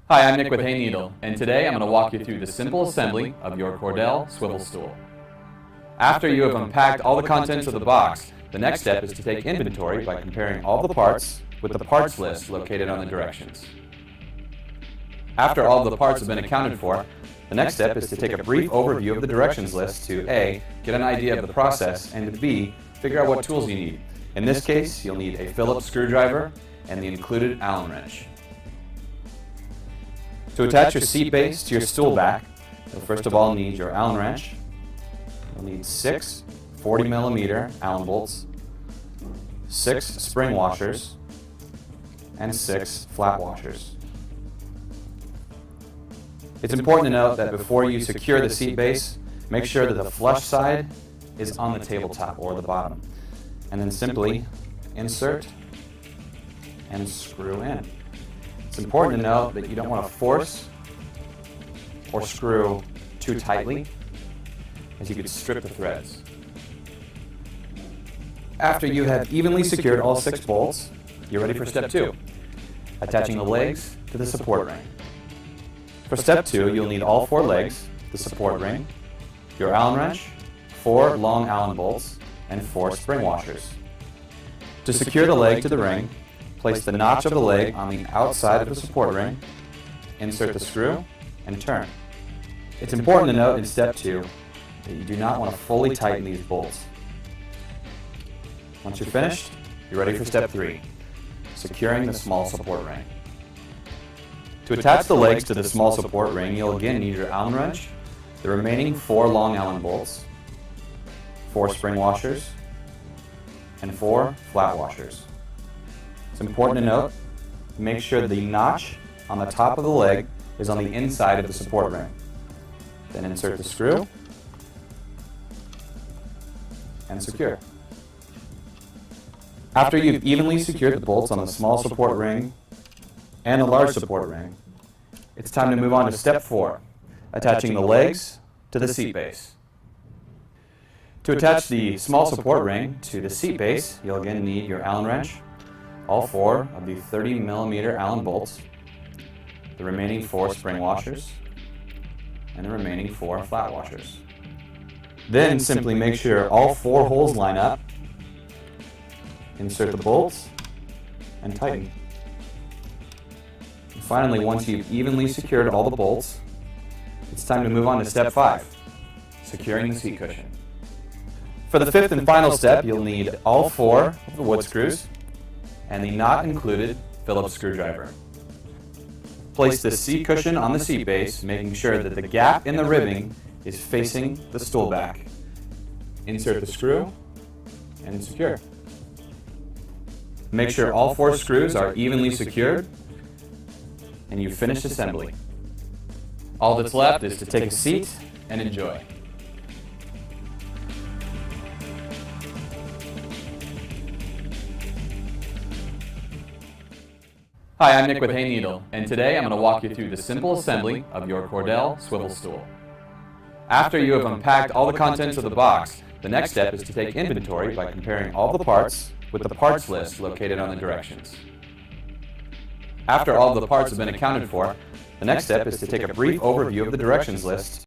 Hi, I'm Nick with Hay Needle, and today I'm going to walk you through the simple assembly of your Cordell Swivel Stool. After you have unpacked all the contents of the box, the next step is to take inventory by comparing all the parts with the parts list located on the directions. After all the parts have been accounted for, the next step is to take a brief overview of the directions list to A, get an idea of the process, and B, figure out what tools you need. In this case, you'll need a Phillips screwdriver and the included Allen wrench. To attach your seat base to your stool back, you'll first of all need your Allen wrench. You'll need 6 40mm Allen bolts, 6 spring washers, and 6 flat washers. It's important to note that before you secure the seat base, make sure that the flush side is on the tabletop or the bottom, and then simply insert and screw in. It's important to note that you don't want to force or screw too tightly, as you could strip the threads. After you have evenly secured all 6 bolts, you're ready for step 2, attaching the legs to the support ring. For step 2, you'll need all 4 legs, the support ring, your Allen wrench, 4 long Allen bolts, and 4 spring washers. To secure the leg to the ring, place the notch of the leg on the outside of the support ring, insert the screw, and turn. It's important to note in step 2 that you do not want to fully tighten these bolts. Once you're finished, you're ready for step 3, securing the small support ring. To attach the legs to the small support ring, you'll again need your Allen wrench, the remaining 4 long Allen bolts, 4 spring washers, and 4 flat washers. It's important to note, make sure the notch on the top of the leg is on the inside of the support ring. Then insert the screw and secure. After you've evenly secured the bolts on the small support ring and the large support ring, it's time to move on to step 4, attaching the legs to the seat base. To attach the small support ring to the seat base, you'll again need your Allen wrench, all 4 of the 30mm Allen bolts, the remaining 4 spring washers, and the remaining 4 flat washers. Then simply make sure all 4 holes line up, insert the bolts, and tighten. And finally, once you've evenly secured all the bolts, it's time to move on to step 5, securing the seat cushion. For the 5th and final step, you'll need all 4 of the wood screws and the not included Phillips screwdriver. Place the seat cushion on the seat base, making sure that the gap in the ribbing is facing the stool back. Insert the screw and secure. Make sure all 4 screws are evenly secured and you've finished assembly. All that's left is to take a seat and enjoy. Hi, I'm Nick with Hay Needle, and today I'm going to walk you through the simple assembly of your Cordell Swivel Stool. After you have unpacked all the contents of the box, the next step is to take inventory by comparing all the parts with the parts list located on the directions. After all the parts have been accounted for, the next step is to take a brief overview of the directions list